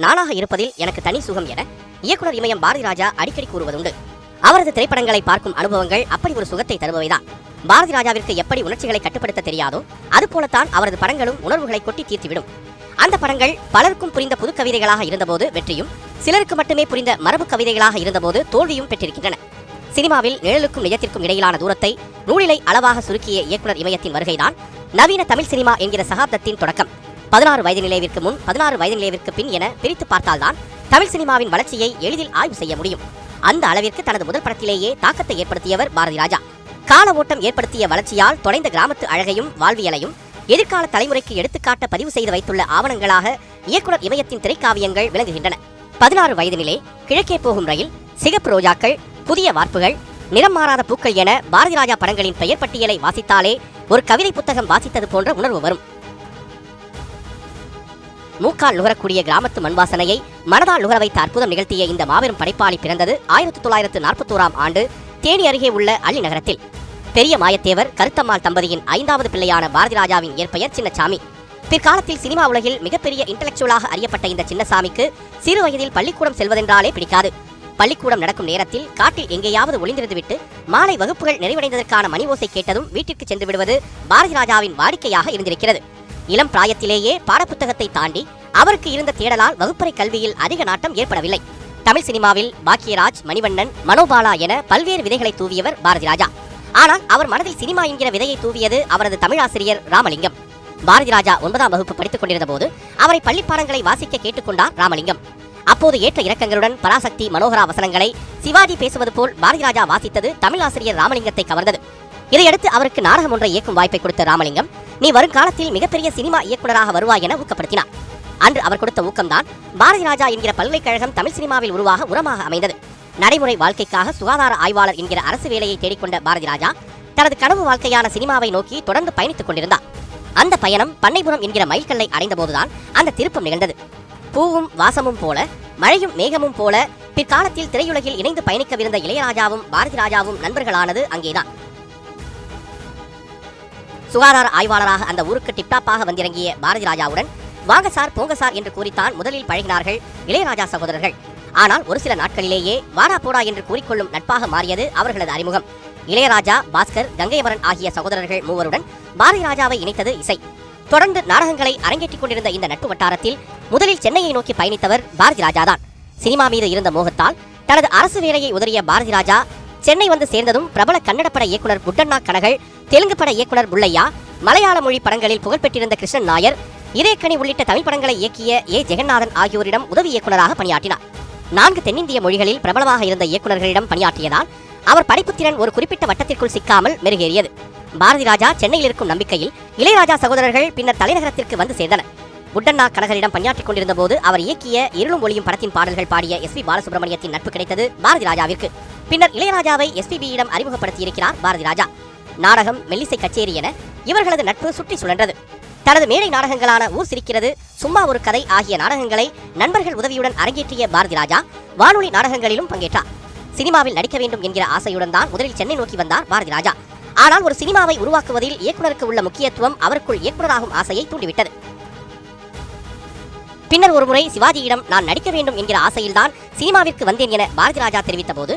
நானாக இருப்பதில் எனக்கு தனி சுகம் என இயக்குனர் இமயம் பாரதி ராஜா அடிக்கடி கூறுவதுண்டு. அவரது திரைப்படங்களை பார்க்கும் அனுபவங்கள் அப்படி ஒரு சுகத்தை தருபவைதான். பாரதி ராஜாவிற்கு எப்படி உணர்ச்சிகளை கட்டுப்படுத்த தெரியாதோ அதுபோலத்தான் அவரது படங்களும் உணர்வுகளை கொட்டி தீர்த்துவிடும். அந்த படங்கள் பலருக்கும் புரிந்த புது கவிதைகளாக இருந்தபோது வெற்றியும், சிலருக்கு மட்டுமே புரிந்த மரபு கவிதைகளாக இருந்தபோது தோல்வியும் பெற்றிருக்கின்றன. சினிமாவில் நிழலுக்கும் நிஜத்திற்கும் இடையிலான தூரத்தை நூலிலை அளவாக சுருக்கிய இயக்குனர் இமயத்தின் வருகைதான் நவீன தமிழ் சினிமா என்கிற சகாப்தத்தின் தொடக்கம். 16 வயது நிலைவிற்கு முன், 16 வயது நிலைவிற்கு பின் என பிரித்து பார்த்தால்தான் தமிழ் சினிமாவின் வளர்ச்சியை எளிதில் ஆய்வு செய்ய முடியும். அந்த அளவிற்கு தனது முதல் படத்திலேயே தாக்கத்தை ஏற்படுத்தியவர் பாரதி ராஜா. கால ஓட்டம் ஏற்படுத்திய வளர்ச்சியால் தொலைந்த கிராமத்து அழகையும் வாழ்வியலையும் எதிர்கால தலைமுறைக்கு எடுத்துக்காட்ட பதிவு செய்து வைத்துள்ள ஆவணங்களாக இயக்குனர் இமயத்தின் திரைக்காவியங்கள் விளங்குகின்றன. 16 வயது நிலை, கிழக்கே போகும் ரயில், சிகப்பு ரோஜாக்கள், புதிய வார்ப்புகள், நிறம் மாறாத பூக்கள் என பாரதி ராஜா படங்களின் பெயர் பட்டியலை வாசித்தாலே ஒரு கவிதை புத்தகம் வாசித்தது போன்ற உணர்வு வரும். மூக்கால் நுகரக்கூடிய கிராமத்து மண்வாசனையை மனதால் நுகர வைத்த அற்புதம் நிகழ்த்திய இந்த மாபெரும் படைப்பாளி பிறந்தது 1941ஆம் ஆண்டு தேனி அருகே உள்ள அள்ளி நகரத்தில். பெரிய மாயத்தேவர் கருத்தம்மாள் தம்பதியின் 5வது பிள்ளையான பாரதி ராஜாவின் இயற்பெயர் சின்னசாமி. பிற்காலத்தில் சினிமா உலகில் மிகப்பெரிய இன்டலெக்சுவலாக அறியப்பட்ட இந்த சின்னசாமிக்கு சிறு வயதில் பள்ளிக்கூடம் செல்வதென்றாலே பிடிக்காது. பள்ளிக்கூடம் நடக்கும் நேரத்தில் காட்டில் எங்கேயாவது ஒளிந்திருந்துவிட்டு மாலை வகுப்புகள் நிறைவடைந்ததற்கான மணி ஓசை கேட்டதும் வீட்டிற்கு சென்று விடுவது பாரதி ராஜாவின் வாடிக்கையாக இருந்திருக்கிறது. இளம் பிராயத்திலேயே பாடப்புத்தகத்தை தாண்டி அவருக்கு இருந்த தேடலால் வகுப்பறை கல்வியில் அதிக நாட்டம் ஏற்படவில்லை. தமிழ் சினிமாவில் பாக்கியராஜ், மணிவண்ணன், மனோபாலா என பல்வேறு விதைகளை தூவியவர் பாரதி ராஜா. ஆனால் அவர் மனதில் சினிமா என்கிற விதையை தூவியது அவரது தமிழாசிரியர் ராமலிங்கம். பாரதி ராஜா 9ஆம் வகுப்பு படித்துக் கொண்டிருந்த போது அவரை பள்ளிப்பாடங்களை வாசிக்க கேட்டுக்கொண்டார் ராமலிங்கம். அப்போது ஏற்ற இறக்கங்களுடன் பராசக்தி, மனோகரா வசனங்களை சிவாஜி பேசுவது போல் பாரதி ராஜா வாசித்தது தமிழாசிரியர் ராமலிங்கத்தை கவர்ந்தது. இதையடுத்து அவருக்கு நாடகம் ஒன்றை இயக்கும் வாய்ப்பை கொடுத்த ராமலிங்கம், நீ வருங்காலத்தில் மிகப்பெரிய சினிமா இயக்குநராக வருவாய் என ஊக்கப்படுத்தினார். அன்று அவர் கொடுத்த ஊக்கம்தான் பாரதி ராஜா என்கிற பல்கலைக்கழகம் தமிழ் சினிமாவில் உருவாக உரமாக அமைந்தது. நடைமுறை வாழ்க்கைக்காக சுகாதார ஆய்வாளர் என்கிற அரசு வேலையை தேடிக்கொண்ட பாரதி ராஜா தனது கனவு வாழ்க்கையான சினிமாவை நோக்கி தொடர்ந்து பயணித்துக் கொண்டிருந்தார். அந்த பயணம் பண்ணைபுரம் என்கிற மைல்கல்லை அடைந்தபோதுதான் அந்த திருப்பம் நிகழ்ந்தது. பூவும் வாசமும் போல, மழையும் மேகமும் போல பிற்காலத்தில் திரையுலகில் இணைந்து பயணிக்கவிருந்த இளையராஜாவும் பாரதி ராஜாவும் நண்பர்களானது அங்கேதான். சுகாதார ஆய்வாளராக அந்த ஊருக்கு டிப்டாப்பாக வந்திறங்கிய பாரதி ராஜாவுடன் வாங்க சார், போங்க சார் என்று கூறித்தான் முதலில் பழகினார்கள் இளையராஜா சகோதரர்கள். ஆனால் ஒரு சில நாட்களிலேயே வாடா போடா என்று கூறிக்கொள்ளும் நட்பாக மாறியது அவர்களது அறிமுகம். இளையராஜா, பாஸ்கர், கங்கையமரன் ஆகிய சகோதரர்கள் மூவருடன் பாரதி ராஜாவை இணைத்தது இசை. தொடர்ந்து நாடகங்களை அரங்கேற்றிக் கொண்டிருந்த இந்த நட்பு வட்டாரத்தில் முதலில் சென்னையை நோக்கி பயணித்தவர் பாரதி ராஜாதான். சினிமா மீது இருந்த மோகத்தால் தனது அரசு வேலையை உதறிய பாரதி ராஜா சென்னை வந்து சேர்ந்ததும் பிரபல கன்னட பட இயக்குனர் புட்டண்ணா கனகல், தெலுங்கு பட இயக்குனர் புள்ளையா, மலையாள மொழி படங்களில் புகழ்பெற்றிருந்த கிருஷ்ணன் நாயர், இதயக்கனி உள்ளிட்ட தமிழ் படங்களை இயக்கிய ஏ ஜெகநாதன் ஆகியோரிடம் உதவி இயக்குநராக பணியாற்றினார். 4 தென்னிந்திய மொழிகளில் பிரபலமாக இருந்த இயக்குநர்களிடம் பணியாற்றியதால் அவர் படைப்புத்திறன் ஒரு குறிப்பிட்ட வட்டத்திற்குள் சிக்காமல் மெருகேறியது. பாரதி ராஜா சென்னையில் இருக்கும் நம்பிக்கையில் இளையராஜா சகோதரர்கள் பின்னர் தலைநகரத்திற்கு வந்து சேர்ந்தனர். புட்டண்ணா கனகரிடம் பணியாற்றிக் கொண்டிருந்த போது அவர் இயக்கிய இருளும் ஒளியும் படத்தின் பாடல்கள் பாடிய எஸ்பி பாலசுப்ரமணியத்தின் நட்பு கிடைத்தது பாரதி ராஜாவிற்கு. பின்னர் இளையராஜாவை எஸ்பிபியிடம் அறிமுகப்படுத்தியிருக்கிறார் பாரதி ராஜா. நாடகம், மெல்லிசை கச்சேரி என இவர்களது நட்பு சுற்றி சுழன்றது. தனது மேடை நாடகங்களான ஊர் சிரிக்கிறது, சும்மா ஒரு கதை ஆகிய நாடகங்களை நண்பர்கள் உதவியுடன் அரங்கேற்றிய பாரதி ராஜா வானொலி நாடகங்களிலும் பங்கேற்றார். சினிமாவில் நடிக்க வேண்டும் என்கிற ஆசையுடன் தான் முதலில் சென்னை நோக்கி வந்தார் பாரதி ராஜா. ஆனால் ஒரு சினிமாவை உருவாக்குவதில் இயக்குனருக்கு உள்ள முக்கியத்துவம் அவருக்குள் இயக்குனராகும் ஆசையை தூண்டிவிட்டது. பின்னர் ஒருமுறை சிவாஜியிடம் நான் நடிக்க வேண்டும் என்கிற ஆசையில்தான் சினிமாவிற்கு வந்தேன் என பாரதி ராஜா தெரிவித்த போது,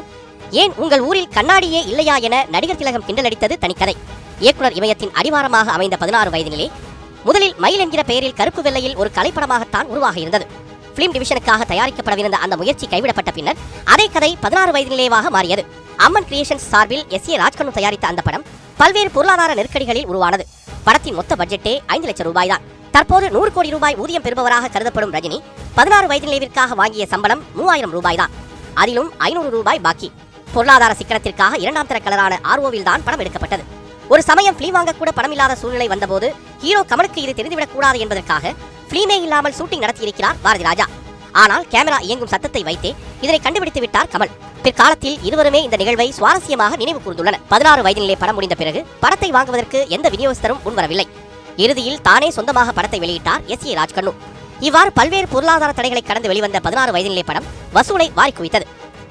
ஏன் உங்கள் ஊரில் கண்ணாடியே இல்லையா என நடிகர் திலகம் கிண்டலடித்தது தனிக்கதை. இயக்குனர் இமயத்தின் அடிவாரமாக அமைந்த 16 வயதினிலே முதலில் மயில் என்கிற பெயரில் கருப்பு வெள்ளையில் ஒரு கலைப்படமாகத்தான் உருவாக இருந்தது. பிலிம் டிவிஷனுக்காக தயாரிக்கப்படவிருந்த அந்த முயற்சி கைவிடப்பட்ட பின்னர் அதே கதை 16 வயதினிலேவாக மாறியது. அம்மன் கிரியேஷன்ஸ் சார்பில் எஸ்.ஏ. ராஜ்கண்ணு தயாரித்த அந்த படம் பல்வேறு பொருளாதார நெருக்கடிகளில் உருவானது. படத்தின் மொத்த பட்ஜெட்டே 5 லட்சம் ரூபாய் தான். தற்போது 100 கோடி ரூபாய் ஊதியம் பெறுபவராக கருதப்படும் ரஜினி 16 வயதினிலேவிற்காக வாங்கிய சம்பளம் 3000 ரூபாய் தான். அதிலும் 500 ரூபாய் பாக்கி. பொருளாதார சிக்கனத்திற்காக 2ஆம் தர கலரான ஆர்ஓவில் தான் படம் எடுக்கப்பட்டது. ஒரு சமயம் பிலிம் வாங்க கூட பணம் இல்லாத சூழ்நிலை வந்தபோது ஹீரோ கமலுக்கு இது தெரிந்துவிடக் கூடாது என்பதற்காக பிலிமே இல்லாமல் ஷூட்டிங் நடத்தியிருக்கிறார் பாரதி ராஜா. ஆனால் கேமரா இயங்கும் சத்தத்தை வைத்தே இதனை கண்டுபிடித்து விட்டார் கமல். பிற்காலத்தில் இருவருமே இந்த நிகழ்வை சுவாரஸ்யமாக நினைவு கூர்ந்துள்ளனர். 16 வயதினிலே படம் முடிந்த பிறகு படத்தை வாங்குவதற்கு எந்த விநியோகஸ்தரும் முன்வரவில்லை. இறுதியில் தானே சொந்தமாக படத்தை வெளியிட்டார் எஸ்.ஏ. ராஜ்கண்ணு. இவ்வாறு பல்வேறு பொருளாதார தடைகளை கடந்து வெளிவந்த 16 வயதினிலே படம் வசூலை வாரி குவித்தது.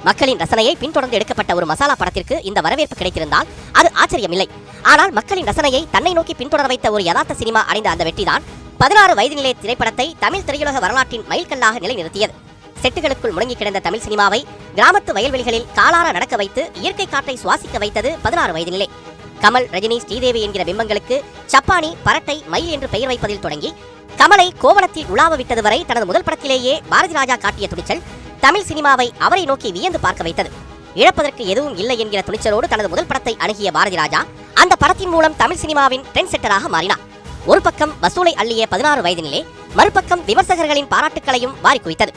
மக்களின் ரசனையை பின்தொடர்ந்து எடுக்கப்பட்ட ஒரு மசாலா படத்திற்கு இந்த வரவேற்பு கிடைத்திருந்தால் அது ஆச்சரியமில்லை. ஆனால் மக்களின் ரசனையை தன்னை நோக்கி பின்தொடர வைத்த ஒரு யதார்த்த சினிமா அடைந்த அந்த வெற்றிதான் 16 வயதினிலே திரைப்படத்தை தமிழ் திரையுலக வரலாற்றின் மைல்கல்லாக நிலைநிறுத்தியது. செட்டுகளுக்குள் முடங்கி கிடந்த தமிழ் சினிமாவை கிராமத்து வயல்வெளிகளில் காலார நடக்க வைத்து இயற்கை காற்றை சுவாசிக்க வைத்தது 16 வயதினிலே. கமல், ரஜினி, ஸ்ரீதேவி என்கிற பிம்பங்களுக்கு சப்பானி, பரட்டை, மயில் என்று பெயர் வைப்பதில் தொடங்கி கமலை கோவணத்தில் உலாவ விட்டது வரை தனது முதல் படத்திலேயே பாரதி ராஜா காட்டிய துணிச்சல் தமிழ் சினிமாவை அவரை நோக்கி வியந்து பார்க்க வைத்தது. இழப்பதற்கு எதுவும் இல்லை என்கிற துணிச்சலோடு தனது முதல் படத்தை அணுகிய பாரதி ராஜா அந்த படத்தின் மூலம் தமிழ் சினிமாவின் ட்ரெண்ட் செட்டராக மாறினார். ஒரு பக்கம் வசூலை அள்ளிய 16 வயதினிலே, மறுபக்கம் விமர்சகர்களின் பாராட்டுக்களையும் வாரி குவித்தது.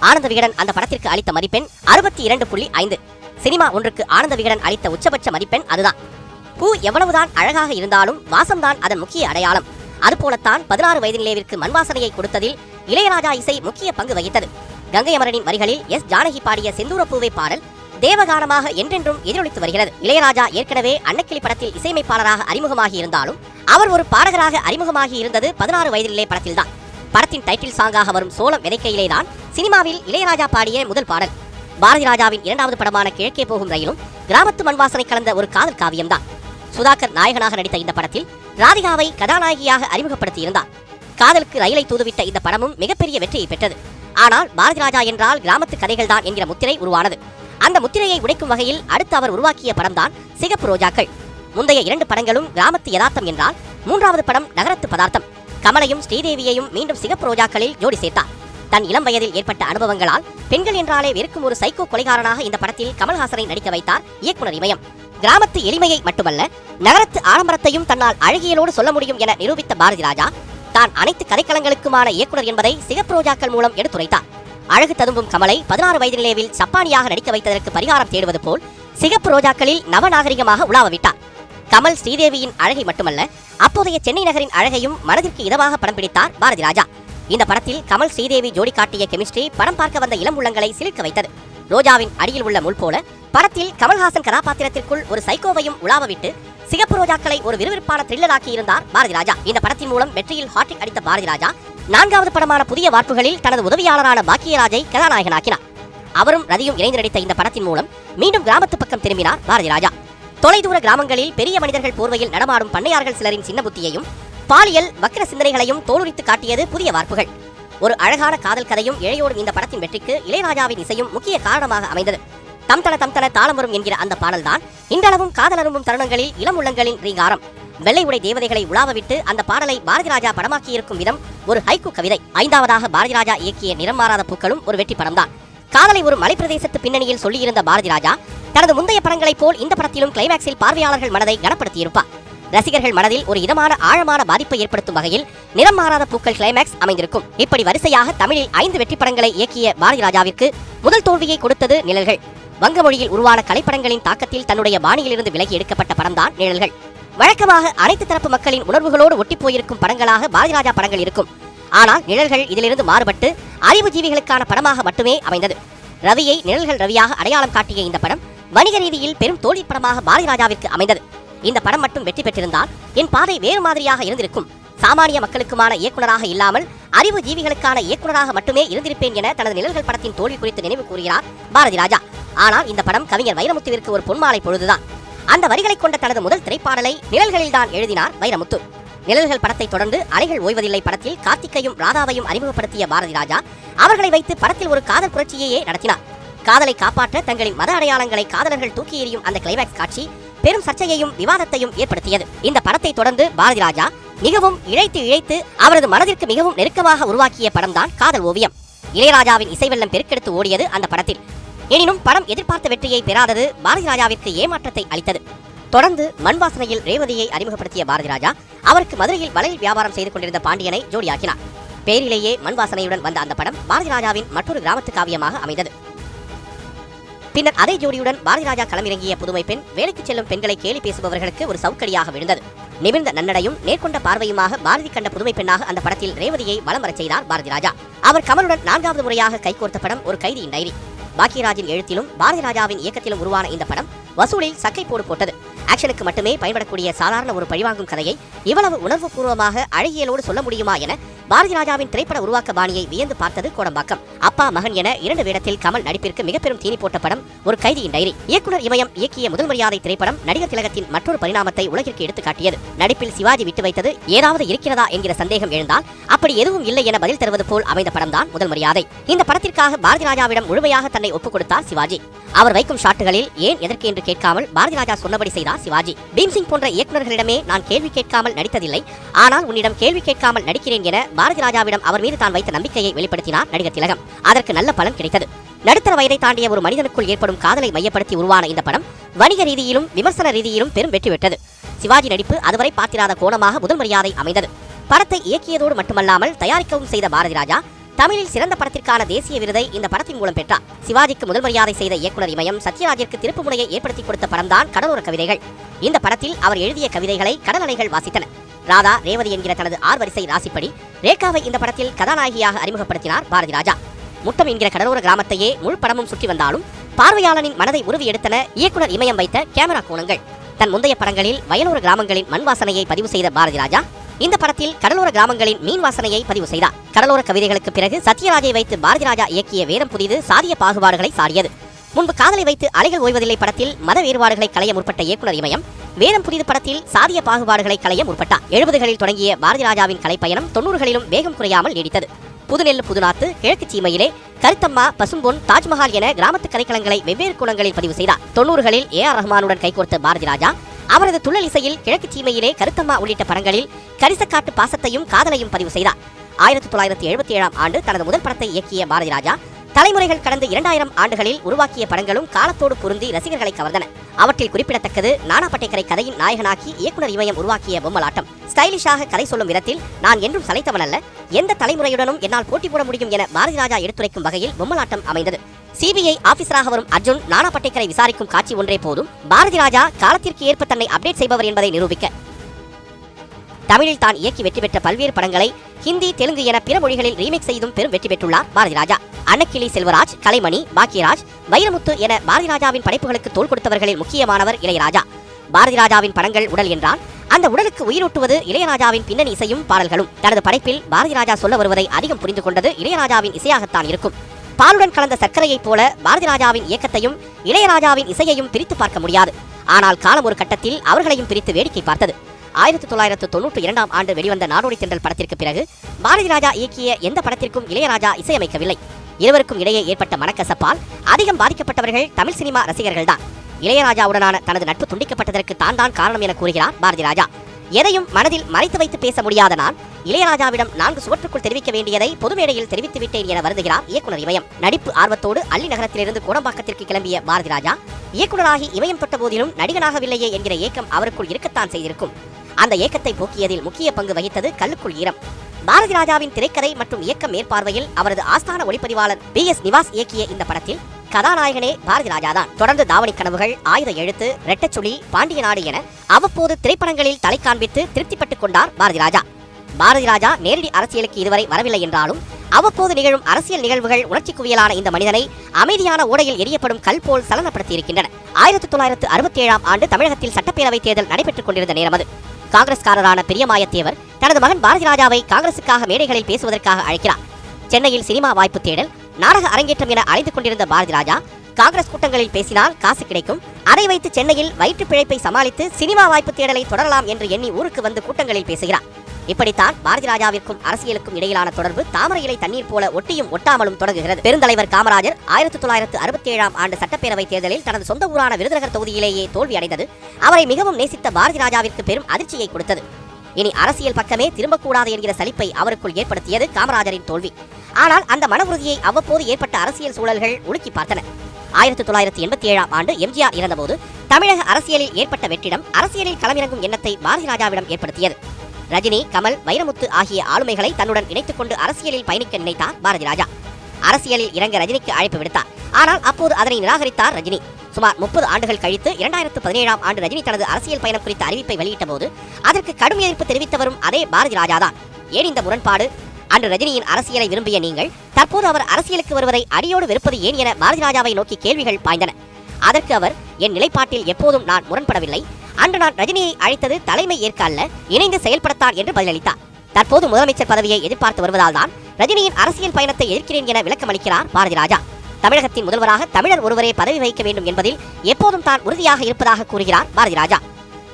ஆனந்த விகடன் அந்த படத்திற்கு அளித்த மதிப்பெண் 62.5. சினிமா ஒன்றுக்கு ஆனந்த விகடன் அளித்த உச்சபட்ச மதிப்பெண் அதுதான். பூ எவ்வளவுதான் அழகாக இருந்தாலும் வாசம்தான் அதன் முக்கிய அடையாளம். அதுபோலத்தான் 16 வயதினிலேவிற்கு மண்வாசனையை கொடுத்ததில் இளையராஜா இசை முக்கிய பங்கு வகித்தது. கங்கை அமரனின் வரிகளில் எஸ் ஜானகி பாடிய செந்தூரப்பூவை பாடல் தேவகானமாக என்றென்றும் எதிரொலித்து வருகிறது. இளையராஜா ஏற்கனவே அன்னக்கிளி படத்தில் இசையமைப்பாளராக அறிமுகமாகி இருந்தாலும் அவர் ஒரு பாடகராக அறிமுகமாகி இருந்தது 16 வயதிலே படத்தில்தான். படத்தின் டைட்டில் சாங்காக வரும் சோளம் விதைக்கையிலேதான் சினிமாவில் இளையராஜா பாடிய முதல் பாடல். பாரதி ராஜாவின் இரண்டாவது படமான கிழக்கே போகும் ரயிலும் கிராமத்து மண்வாசனை கலந்த ஒரு காதல் காவியம்தான். சுதாகர் நாயகனாக நடித்த இந்த படத்தில் ராதிகாவை கதாநாயகியாக அறிமுகப்படுத்தியிருந்தார். காதலுக்கு ரயிலை தூதுவிட்ட இந்த படமும் மிகப்பெரிய வெற்றியை பெற்றது. ஆனால் பாரதி ராஜா என்றால் கிராமத்து கதைகள் தான் என்கிற முத்திரை உருவானது. அந்த முத்திரையை உடைக்கும் வகையில் அடுத்து அவர் உருவாக்கிய படம்தான் சிகப்பு ரோஜாக்கள். முந்தைய 2 படங்களும் கிராமத்து யதார்த்தம் என்றால், மூன்றாவது படம் நகரத்து பதார்த்தம். கமலையும் ஸ்ரீதேவியையும் மீண்டும் சிகப்பு ரோஜாக்களில் ஜோடி சேர்த்தார். தன் இளம் வயதில் ஏற்பட்ட அனுபவங்களால் பெண்கள் என்றாலே வெறுக்கும் ஒரு சைக்கோ கொலைகாரனாக இந்த படத்தில் கமல்ஹாசனை நடிக்க வைத்தார் இயக்குனர் இமயம். கிராமத்து எளிமையை மட்டுமல்ல, நகரத்து ஆடம்பரத்தையும் தன்னால் அழகியலோடு சொல்ல முடியும் என நிரூபித்த பாரதி ராஜா தான் அனைத்து கதைக்களங்களுக்குமான இயக்குனர் என்பதை சிகப்பு ரோஜாக்கள் மூலம் எடுத்துரைத்தார். அழகு ததும்பும் கமலை 16 வயதிலேவில் சப்பானியாக நடிக்க வைத்ததற்கு பரிகாரம் தேடுவது போல் சிகப்பு ரோஜாக்களில் நவநாகரிகமாக உலாவவிட்டார். கமல், ஸ்ரீதேவியின் அழகை மட்டுமல்ல, அப்போதைய சென்னை நகரின் அழகையும் மனதிற்கு இதமாக படம் பிடித்தார் பாரதி ராஜா. இந்த படத்தில் கமல், ஸ்ரீதேவி ஜோடி காட்டிய கெமிஸ்ட்ரி படம் பார்க்க வந்த இளம் உள்ளங்களை சிலிர்க்க வைத்தது. ரோஜாவின் அடியில் உள்ள முள் போல படத்தில் கமல்ஹாசன் கதாபாத்திரத்திற்குள் ஒரு சைக்கோவையும் உலாவவிட்டு சிகப்பு ரோஜாக்களை ஒரு விறுவிறுப்பான த்ரில்லராக்கி இருந்தார் பாரதி ராஜா. இந்த படத்தின் மூலம் வெற்றியில் ஹாட்ரிக் அடித்த பாரதி ராஜா 4வது படமான புதிய வார்ப்புகளில் தனது உதவியாளரான பாக்கியராஜை கதாநாயகனாக்கினார். அவரும் ரதியும் இணைந்து நடித்த இந்த படத்தின் மூலம் மீண்டும் கிராமத்து பக்கம் திரும்பினார் பாரதி ராஜா. தொலைதூர கிராமங்களில் பெரிய மனிதர்கள் போர்வையில் நடமாடும் பண்ணையார்கள் சிலரின் சின்ன புத்தியையும் பாலியல் வக்கர சிந்தனைகளையும் தோலுரித்து காட்டியது புதிய வார்ப்புகள். ஒரு அழகான காதல் கதையும் இழையோடும் இந்த படத்தின் வெற்றிக்கு இளையராஜாவின் இசையும் முக்கிய காரணமாக அமைந்தது. தம்தன தாளம் வரும் என்கிற அந்த பாடல்தான் இன்றளவும் காதல் அரும்பும் தருணங்களில் இளம் உள்ளங்களின் ரீகாரம். வெள்ளை உடை தேவதைகளை உலாவவிட்டு அந்த பாடலை பாரதி ராஜா படமாக்கியிருக்கும் விதம் ஒரு ஹைக்கூ கவிதை. 5வதாக பாரதி ராஜா இயக்கிய நிறம் மாறாத பூக்களும் ஒரு வெற்றி படம்தான். காதலை ஒரு மலைப்பிரதேசத்து பின்னணியில் சொல்லியிருந்த பாரதி ராஜா தனது முந்தைய படங்களைப் போல் இந்த படத்திலும் கிளைமேக்ஸில் பார்வையாளர்கள் மனதை கனப்படுத்தியிருப்பார். ரசிகர்கள் மனதில் ஒரு இதமான ஆழமான பாதிப்பை ஏற்படுத்தும் வகையில் நிறம் மாறாத பூக்கள் கிளைமேக்ஸ் அமைந்திருக்கும். இப்படி வரிசையாக தமிழில் 5 வெற்றி படங்களை இயக்கிய பாரதி ராஜாவிற்கு முதல் தோல்வியை கொடுத்தது நிழல்கள். வங்க மொழியில் உருவான கலைப்படங்களின் தாக்கத்தில் தன்னுடைய பாணியிலிருந்து விலகி எடுக்கப்பட்ட படம்தான் நிழல்கள். வழக்கமாக அனைத்து தரப்பு மக்களின் உணர்வுகளோடு ஒட்டிப் போயிருக்கும் படங்களாக பாரதி ராஜா படங்கள் இருக்கும். ஆனால் நிழல்கள் இதிலிருந்து மாறுபட்டு அறிவு ஜீவிகளுக்கான படமாக மட்டுமே அமைந்தது. ரவியை நிழல்கள் ரவியாக அடையாளம் காட்டிய இந்த படம் வணிக ரீதியில் பெரும் தோல்வி படமாக பாரதி ராஜாவிற்கு அமைந்தது. இந்த படம் மட்டும் வெற்றி பெற்றிருந்தால் என் பாதை வேறு மாதிரியாக இருந்திருக்கும். சாமானிய மக்களுக்குமான இயக்குனராக இல்லாமல் அறிவு ஜீவிகளுக்கான இயக்குனராக மட்டுமே இருந்திருப்பேன் என தனது நிழல்கள் படத்தின் தோல்வி குறித்து நினைவு கூறுகிறார் பாரதி ராஜா. ஆனால் இந்த படம் கவிஞர் வைரமுத்துவிற்கு ஒரு பொன்மாலை பொழுதுதான். அந்த வரிகளை கொண்ட தனது முதல் திரைப்பாடலை நிழல்களில் தான் எழுதினார் வைரமுத்து. நிழல்கள் படத்தை தொடர்ந்து அலைகள் ஓய்வதில்லை படத்தில் கார்த்திக்கையும் ராதாவையும் அறிமுகப்படுத்திய பாரதி ராஜா அவர்களை வைத்து படத்தில் ஒரு காதல் புரட்சியையே நடத்தினார். காதலை காப்பாற்ற தங்களின் மத அடையாளங்களை காதலர்கள் தூக்கி எறியும் அந்த கிளைமேக்ஸ் காட்சி பெரும் சர்ச்சையையும் விவாதத்தையும் ஏற்படுத்தியது. இந்த படத்தை தொடர்ந்து பாரதி ராஜா மிகவும் இழைத்து அவரது மனதிற்கு மிகவும் நெருக்கமாக உருவாக்கிய படம்தான் காதல் ஓவியம். இளையராஜாவின் இசைவெல்லம் பெருக்கெடுத்து ஓடியது அந்த படத்தில். எனினும் படம் எதிர்பார்த்த வெற்றியை பெறாதது பாரதி ராஜாவிற்கு ஏமாற்றத்தை அளித்தது. தொடர்ந்து மண்வாசனையில் ரேவதியை அறிமுகப்படுத்திய பாரதி ராஜா அவருக்கு மதுரையில் வளையல் வியாபாரம் செய்து கொண்டிருந்த பாண்டியனை ஜோடியாக்கினார். பேரிலேயே மண்வாசனையுடன் வந்த அந்த படம் பாரதி ராஜாவின் மற்றொரு கிராமத்து காவியமாக அமைந்தது. பின்னர் அதே ஜோடியுடன் பாரதி ராஜா களமிறங்கிய புதுமை பெண் வேலைக்கு செல்லும் பெண்களை கேலி பேசுபவர்களுக்கு ஒரு சவுக்கடியாக விழுந்தது. நிமிர்ந்த நன்னடையும் நேர்கொண்ட பார்வையுமாக பாரதி கண்ட புதுமை பெண்ணாக அந்த படத்தில் ரேவதியை வலம் வரச் செய்தார் பாரதி ராஜா. அவர் கமலுடன் 4வது முறையாக கைகோர்த்த படம் ஒரு கைதியின் டைரி. பாக்கியராஜின் எழுத்திலும் பாரதி ராஜாவின் இயக்கத்திலும் உருவான இந்த படம் வசூலில் சக்கை போட்டது. ஆக்ஷனுக்கு மட்டுமே பயன்படக்கூடிய சாதாரண ஒரு பழிவாங்கும் கதையை இவ்வளவு உணர்வுபூர்வமாக அழகியலோடு சொல்ல முடியுமா என பாரதி ராஜாவின் திரைப்பட உருவாக்க பாணியை வியந்து பார்த்தது கோடம்பாக்கம். அப்பா மகன் என 2 வேடத்தில் கமல் நடிப்பிற்கு மிக பெரும் தீனி போட்ட படம் ஒரு கைதியின் டைரி. இயக்குனர் இமயம் இயக்கிய முதல் மரியாதை திரைப்படம் நடிகர் திலகத்தின் மற்றொரு பரிணாமத்தை உலகிற்கு எடுத்து காட்டியது. நடிப்பில் சிவாஜி விட்டு வைத்தது ஏதாவது இருக்கிறதா என்கிற சந்தேகம் எழுந்தால் அப்படி எதுவும் இல்லை என பதில் தருவது போல் அமைந்த படம்தான் முதல் மரியாதை. இந்த படத்திற்காக பாரதி ராஜாவிடம் முழுமையாக தன்னை ஒப்புக் கொடுத்தார் சிவாஜி. அவர் வைக்கும் ஷாட்டுகளில் ஏன் எதற்கு என்று கேட்காமல் பாரதி ராஜா சொன்னபடி செய்தார் சிவாஜி. பீம்சிங் போன்ற இயக்குநர்களிடமே நான் கேள்வி கேட்காமல் நடித்ததில்லை, ஆனால் உன்னிடம் கேள்வி கேட்காமல் நடிக்கிறேன் என பாரதி ராஜாவிடம் அவர் மீது தான் வைத்த நம்பிக்கையை வெளிப்படுத்தினார் நடிகர் திலகம். அதற்கு நல்ல பலன் கிடைத்தது. நடுத்தர வயதை தாண்டிய ஒரு மனிதனுக்குள் ஏற்படும் காதலை மையப்படுத்தி உருவான இந்த படம் வணிக ரீதியிலும் விமர்சன ரீதியிலும் பெரும் வெற்றி பெற்றது. சிவாஜி நடிப்பு அதுவரை பார்த்திராத கோணமாக முதல் மரியாதை அமைந்தது. படத்தை இயக்கியதோடு மட்டுமல்லாமல் தயாரிக்கவும் செய்த பாரதி ராஜா தமிழில் சிறந்த படத்திற்கான தேசிய விருதை இந்த படத்தின் மூலம் பெற்றார். சிவாஜிக்கு முதல் மரியாதை செய்த இயக்குனர் இமயம் சத்யராஜிற்கு திருப்பு முனையை ஏற்படுத்தி கொடுத்த படம்தான் கடலோர கவிதைகள். இந்த படத்தில் அவர் எழுதிய கவிதைகளை கடல் அலைகள் வாசித்தன. ராதா ரேவதி என்கிற தனது 6 வரிசை ராசிப்படி ரேகாவை இந்த படத்தில் கதாநாயகியாக அறிமுகப்படுத்தினார் பாரதி ராஜா. முட்டம் என்கிற கடலோர கிராமத்தையே முழு படமும் சுற்றி வந்தாலும் பார்வையாளனின் மனதை உருவி எடுத்தன இயக்குனர் இமயம் வைத்த கேமரா கோணங்கள். தன் முந்தைய படங்களில் வயலோர கிராமங்களின் மண் வாசனையை பதிவு செய்த பாரதி ராஜா இந்த படத்தில் கடலோர கிராமங்களின் மீன் வாசனையை பதிவு செய்தார். கடலோர கவிதைகளுக்கு பிறகு சத்யராஜை வைத்து பாரதி ராஜா இயக்கிய வேதம் புதிது சாதிய பாகுபாடுகளை சாடியது. முன்பு காதலை வைத்து அலைகள் ஓய்வதில்லை படத்தில் மத வேறுபாடுகளை களைய முற்பட்ட இயக்குனர் இமயம் வேதம் புதிது படத்தில் சாதிய பாகுபாடுகளை களைய முற்பட்டார். 70களில் தொடங்கிய பாரதி ராஜாவின் கலைப்பயணம் 90களிலும் வேகம் குறையாமல் நீடித்தது. புதுநெல்லு புதுநாத்து, கிழக்கு சீமையிலே, கருத்தம்மா, பசும்பொன், தாஜ்மஹால் என கிராமத்து கதைக்களங்களை வெவ்வேறு கோணங்களில் பதிவு செய்தார். 90களில் AR ரஹ்மானுடன் கைகோர்த்த பாரதி ராஜா அவரது துள்ளல் இசையில் கிழக்கு சீமையிலே, கருத்தம்மா உள்ளிட்ட படங்களில் கரிசக்காட்டு பாசத்தையும் காதலையும் பதிவு செய்தார். 1977ஆம் ஆண்டு தனது முதல் படத்தை இயக்கிய பாரதி ராஜா தலைமுறைகள் கடந்த 2000 ஆண்டுகளில் உருவாக்கிய படங்களும் காலத்தோடு பொருந்தி ரசிகர்களை கவர்ந்தன. அவற்றில் குறிப்பிடத்தக்கது நானா பட்டேக்கரை கதையின் நாயகனாக்கி இயக்குனர் இமயம் உருவாக்கிய பொம்மலாட்டம். ஸ்டைலிஷாக கதை சொல்லும் விதத்தில் நான் என்றும் சளைத்தவன் அல்ல, எந்த தலைமுறையுடனும் என்னால் போட்டி போட முடியும் என பாரதி ராஜா எடுத்துரைக்கும் வகையில் பொம்மலாட்டம் அமைந்தது. CBI ஆபீசராக வரும் அர்ஜுன் நானா பட்டேக்கரை விசாரிக்கும் காட்சி ஒன்றே போதும் பாரதி ராஜா காலத்திற்கு ஏற்ப தன்னை அப்டேட் செய்பவர் என்பதை நிரூபிக்க. தமிழில் தான் இயக்கி வெற்றி பெற்ற பல்வேறு படங்களை ஹிந்தி, தெலுங்கு என பிற மொழிகளில் ரீமேக் செய்தும் பெரும் வெற்றி பெற்றுள்ளார் பாரதி ராஜா. அன்னக்கிளி செல்வராஜ், கலைமணி, பாக்கியராஜ், வைரமுத்து என பாரதி ராஜாவின் படைப்புகளுக்கு தோள் கொடுத்தவர்களில் முக்கியமானவர் இளையராஜா. பாரதி ராஜாவின் படங்கள் உடல் என்றால் அந்த உடலுக்கு உயிரூட்டுவது இளையராஜாவின் பின்னணி இசையும் பாடல்களும். தனது படைப்பில் பாரதி ராஜா சொல்ல வருவதை அதிகம் புரிந்து கொண்டது இளையராஜாவின் இசையாகத்தான் இருக்கும். பாலுடன் கலந்த சர்க்கரையைப் போல பாரதி ராஜாவின் இயக்கத்தையும் இளையராஜாவின் இசையையும் பிரித்து பார்க்க முடியாது. ஆனால் காலம் ஒரு கட்டத்தில் அவர்களையும் பிரித்து வேடிக்கை பார்த்தது. 1992ஆம் ஆண்டு வெளிவந்த நாடோடி தென்றல் படத்திற்கு பிறகு பாரதி ராஜா இயக்கிய எந்த படத்திற்கும் இளையராஜா இசையமைக்கவில்லை. இருவருக்கும் இடையே ஏற்பட்ட மனக்கசப்பால் அதிகம் பாதிக்கப்பட்டவர்கள் தமிழ் சினிமா ரசிகர்கள்தான். இளையராஜாவுடனான தனது நட்பு துண்டிக்கப்பட்டதற்கு தான் காரணம் என கூறுகிறார் பாரதி ராஜா. எதையும் மனதில் மறைத்து வைத்து பேச முடியாத நான் இளையராஜாவிடம் 4 சுவற்றுக்குள் தெரிவிக்க வேண்டியதை பொது மேடையில் தெரிவித்து விட்டேன் என வருந்துகிறார் இயக்குனர் இமயம். நடிப்பு ஆர்வத்தோடு அள்ளி நகரத்திலிருந்து கோடம்பாக்கத்திற்கு கிளம்பிய பாரதி ராஜா இயக்குனராகி இமயம் தொட்ட போதிலும் நடிகனாகவில்லையே என்கிற ஏக்கம் அவருக்குள் இருக்கத்தான் செய்திருக்கும். அந்த ஏக்கத்தை போக்கியதில் முக்கிய பங்கு வகித்தது கல்லுக்குள் ஈரம். பாரதி ராஜாவின் திரைக்கதை மற்றும் இயக்க மேற்பார்வையில் அவரது ஆஸ்தான ஒளிப்பதிவாளர் BS நிவாஸ் இயக்கிய இந்த படத்தில் கதாநாயகனே பாரதி ராஜாதான். தொடர்ந்து தாவணி கனவுகள், ஆயுத எழுத்து, ரெட்டச்சுளி, பாண்டிய நாடு என அவ்வப்போது திரைப்படங்களில் தலை காண்பித்து திருப்திப்பட்டுக் கொண்டார் பாரதி ராஜா. பாரதி ராஜா நேரடி அரசியலுக்கு இதுவரை வரவில்லை என்றாலும் அவ்வப்போது நிகழும் அரசியல் நிகழ்வுகள் உணர்ச்சி குவியலான இந்த மனிதனை அமைதியான ஓடையில் எரியப்படும் கல் போல் சலனப்படுத்தி இருக்கின்றன. 1967ஆம் ஆண்டு தமிழகத்தில் சட்டப்பேரவை தேர்தல் நடைபெற்றுக் கொண்டிருந்த நேரம் அது. காங்கிரஸ்காரரான பெரியமாயத்தேவர் தனது மகன் பாரதி ராஜாவை காங்கிரசுக்காக மேடைகளில் பேசுவதற்காக அழைக்கிறார். சென்னையில் சினிமா வாய்ப்பு தேடல், நாடக அரங்கேற்றம் என அழைத்துக் கொண்டிருந்த பாரதி ராஜா காங்கிரஸ் கூட்டங்களில் பேசினால் காசு கிடைக்கும், அதை வைத்து சென்னையில் வயிற்று பிழைப்பை சமாளித்து சினிமா வாய்ப்பு தேடலை தொடரலாம் என்று எண்ணி ஊருக்கு வந்து கூட்டங்களில் பேசுகிறார். இப்படித்தான் பாரதி ராஜாவிற்கும் அரசியலுக்கும் இடையிலான தொடர்பு தாமரை இலை தண்ணீர் போல ஒட்டியும் ஒட்டாமலும் தொடங்குகிறது. பெருந்தலைவர் காமராஜர் 1967ஆம் ஆண்டு சட்டப்பேரவை தேர்தலில் தனது சொந்த ஊரான விருதுநகர் தொகுதியிலேயே தோல்வி அடைந்தது அவரை மிகவும் நேசித்த பாரதி ராஜாவிற்கு பெரும் அதிர்ச்சியை கொடுத்தது. இனி அரசியல் பக்கமே திரும்பக்கூடாது என்கிற சலிப்பை அவருக்குள் ஏற்படுத்தியது காமராஜரின் தோல்வி. ஆனால் அந்த மன உறுதியை அவ்வப்போது ஏற்பட்ட அரசியல் சூழல்கள் உலுக்கி பார்த்தன. 1987ஆம் ஆண்டு MGR இறந்தபோது தமிழக அரசியலில் ஏற்பட்ட வெற்றிடம் அரசியலில் களமிறங்கும் எண்ணத்தை பாரதி ராஜாவிடம் ஏற்படுத்தியது. ரஜினி, கமல், வைரமுத்து ஆகிய ஆளுமைகளை தன்னுடன் இணைத்துக் கொண்டு அரசியலில் பயணிக்க நினைத்தார் பாரதி ராஜா. அரசியலில் இறங்க ரஜினிக்கு அழைப்பு விடுத்தார். ஆனால் அப்போது அதனை நிராகரித்தார் ரஜினி. சுமார் 30 ஆண்டுகள் கழித்து 2017ஆம் ஆண்டு ரஜினி தனது அரசியல் பயணம் குறித்த அறிவிப்பை வெளியிட்ட போது அதற்கு கடும் எதிர்ப்பு தெரிவித்தவரும் அதே பாரதி ராஜாதான். ஏன் இந்த முரண்பாடு? அன்று ரஜினியின் அரசியலை விரும்பிய நீங்கள் தற்போது அவர் அரசியலுக்கு வருவதை அடியோடு வெறுப்பது ஏன் என பாரதி ராஜாவை நோக்கி கேள்விகள் பாய்ந்தன. அதற்கு அவர், என் நிலைப்பாட்டில் எப்போதும் நான் முரண்படவில்லை, அன்று நான் ரஜினியை அழைத்தது தலைமை ஏற்க அல்ல, இணைந்து செயல்படத்தான் என்று பதிலளித்தார். தற்போது முதலமைச்சர் பதவியை எதிர்பார்த்து வருவதால் தான் ரஜினியின் அரசியல் பயணத்தை எதிர்க்கிறேன் என விளக்கமளிக்கிறார் பாரதி ராஜா. தமிழகத்தின் முதல்வராக தமிழர் ஒருவரே பதவி வகிக்க வேண்டும் என்பதில் எப்போதும் தான் உறுதியாக இருப்பதாக கூறுகிறார் பாரதி ராஜா.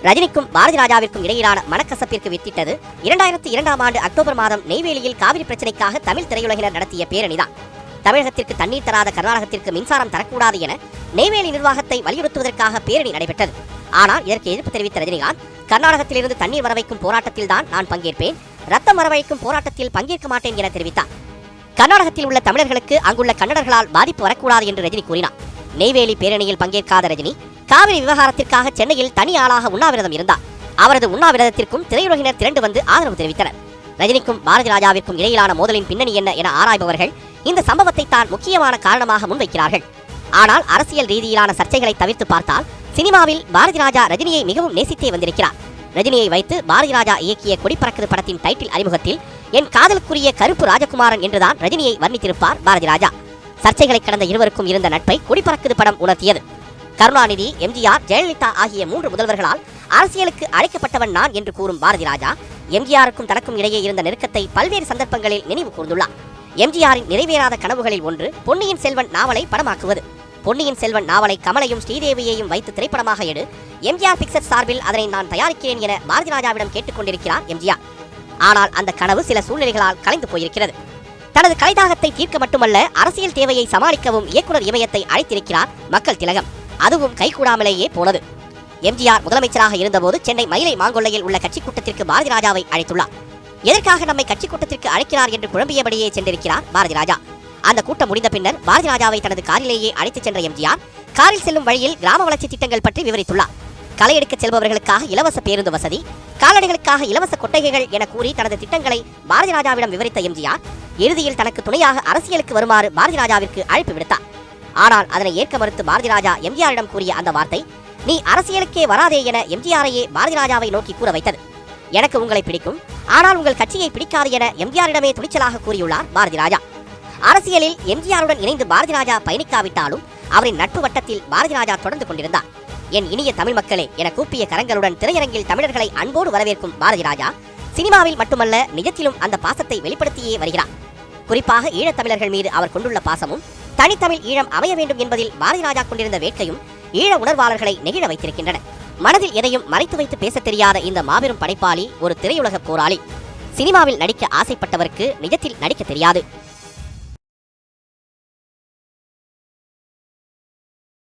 ரஜினிக்கும் பாரதி ராஜாவிற்கும் இடையிலான மனக்கசப்பிற்கு வித்திட்டது 2002ஆம் ஆண்டு அக்டோபர் மாதம் நெய்வேலியில் காவிரி பிரச்சினைக்காக தமிழ் திரையுலகினர் நடத்திய பேரணிதான். தமிழகத்திற்கு தண்ணீர் தராத கர்நாடகத்திற்கு மின்சாரம் தரக்கூடாது என நெய்வேலி நிர்வாகத்தை வலியுறுத்துவதற்காக பேரணி நடைபெற்றது. ஆனால் இதற்கு எதிர்ப்பு தெரிவித்த ரஜினிகாந்த், கர்நாடகத்திலிருந்து தண்ணீர் வரவைக்கும் போராட்டத்தில் தான் நான் பங்கேற்பேன், ரத்தம் வரவழைக்கும் போராட்டத்தில் பங்கேற்க மாட்டேன் என தெரிவித்தார். கர்நாடகத்தில் உள்ள தமிழர்களுக்கு அங்குள்ள கன்னடர்களால் பாதிப்பு வரக்கூடாது என்று ரஜினி கூறினார். நெய்வேலி பேரணியில் பங்கேற்காத ரஜினி காவிரி விவகாரத்திற்காக சென்னையில் தனி ஆளாக உண்ணாவிரதம் இருந்தார். அவரது உண்ணாவிரதத்திற்கும் திரையுலகினர் திரண்டு வந்து ஆதரவு தெரிவித்தனர். ரஜினிக்கும் பாரதி ராஜாவிற்கும் இடையிலான மோதலின் பின்னணி என்ன என ஆராய்பவர்கள் இந்த சம்பவத்தை தான் முக்கியமான காரணமாக முன்வைக்கிறார்கள். ஆனால் அரசியல் ரீதியிலான சர்ச்சைகளை தவிர்த்து பார்த்தால் சினிமாவில் பாரதி ராஜா ரஜினியை மிகவும் நேசித்தே வந்திருக்கிறார். ரஜினியை வைத்து பாரதி ராஜா இயக்கிய கொடி பறக்குது படத்தின் டைட்டில் அறிமுகத்தில் என் காதலுக்குரிய கருப்பு ராஜகுமாரன் என்றுதான் ரஜினியை வர்ணித்திருப்பார் பாரதி ராஜா. சர்ச்சைகளை கடந்த இருவருக்கும் இருந்த நட்பை கொடி பறக்குது படம் உணர்த்தியது. கருணாநிதி, எம்ஜிஆர், ஜெயலலிதா ஆகிய 3 முதல்வர்களால் அரசியலுக்கு அழைக்கப்பட்டவன் நான் என்று கூறும் பாரதி ராஜா, எம்ஜிஆருக்கும் தனக்கும் இடையே இருந்த நெருக்கத்தை பல்வேறு சந்தர்ப்பங்களில் நினைவு கூர்ந்துள்ளார். எம்ஜிஆரின் நிறைவேறாத கனவுகளில் ஒன்று பொன்னியின் செல்வன் நாவலை படமாக்குவது. பொன்னியின் செல்வன் நாவலை கமலையும் ஸ்ரீதேவியையும் வைத்து திரைப்படமாக எடு, எம்ஜிஆர் பிக்சர்ஸ் சார்பில் அதனை நான் தயாரிக்கிறேன் என பாரதி ராஜாவிடம் கேட்டுக்கொண்டிருக்கிறார் எம்ஜிஆர். ஆனால் அந்த கனவு சில சூழ்நிலைகளால் கலைந்து போயிருக்கிறது. தனது கலைதாகத்தை தீர்க்க மட்டுமல்ல, அரசியல் தேவையை சமாளிக்கவும் இயக்குனர் இமயத்தை அழைத்திருக்கிறார் மக்கள் திலகம். அதுவும் கைகூடாமலேயே போனது. எம்ஜிஆர் முதலமைச்சராக இருந்தபோது சென்னை மயிலை மாங்கொல்லையில் உள்ள கட்சி கூட்டத்திற்கு பாரதி ராஜாவை அழைத்துள்ளார். எதற்காக நம்மை கட்சி கூட்டத்திற்கு அழைக்கிறார் என்று குழம்பியபடியே சென்றிருக்கிறார் பாரதி ராஜா. அந்த கூட்டம் முடிந்த பின்னர் பாரதி ராஜாவை தனது காரிலேயே அழைத்துச் சென்ற எம்ஜிஆர் காரில் செல்லும் வழியில் கிராம வளர்ச்சி திட்டங்கள் பற்றி விவரித்துள்ளார். களை எடுக்க செல்பவர்களுக்காக இலவச பேருந்து வசதி, கால்நடைகளுக்காக இலவச கொட்டகைகள் என கூறி தனது திட்டங்களை பாரதி ராஜாவிடம் விவரித்த எம்ஜிஆர் இறுதியில் தனக்கு துணையாக அரசியலுக்கு வருமாறு பாரதி ராஜாவிற்கு அழைப்பு விடுத்தார். ஆனால் அதனை ஏற்க மறுத்து பாரதி ராஜா எம்ஜிஆரிடம் கூறிய அந்த வார்த்தை, நீ அரசியலுக்கே வராதே என எம்ஜிஆரையே பாரதி ராஜாவை நோக்கி கூற வைத்தது. எனக்கு உங்களை பிடிக்கும், ஆனால் உங்கள் கட்சியை பிடிக்காது என எம்ஜிஆரிடமே துணிச்சலாக கூறியுள்ளார் பாரதி ராஜா. அரசியலில் எம்ஜிஆருடன் இணைந்து பாரதி ராஜா பயணிக்காவிட்டாலும் அவரின் நட்பு வட்டத்தில் பாரதி ராஜா தொடர்ந்து கொண்டிருந்தார். என் இனிய தமிழ் மக்களே என கூப்பிய கரங்களுடன் திரையரங்கில் தமிழர்களை அன்போடு வரவேற்கும் பாரதி ராஜா சினிமாவில் மட்டுமல்ல, நிஜத்திலும் அந்த பாசத்தை வெளிப்படுத்தியே வருகிறார். குறிப்பாக ஈழத்தமிழர்கள் மீது அவர் கொண்டுள்ள பாசமும் தனித்தமிழ் ஈழம் அமைய வேண்டும் என்பதில் பாரதி ராஜா கொண்டிருந்த வேட்கையும் ஈழ உணர்வாளர்களை நெகிழ வைத்திருக்கின்றன. மனதில் எதையும் மறைத்து வைத்து பேசத் தெரியாத இந்த மாபெரும் படைப்பாளி ஒரு திரையுலக போராளி. சினிமாவில் நடிக்க ஆசைப்பட்டவருக்கு நிஜத்தில் நடிக்க தெரியாது.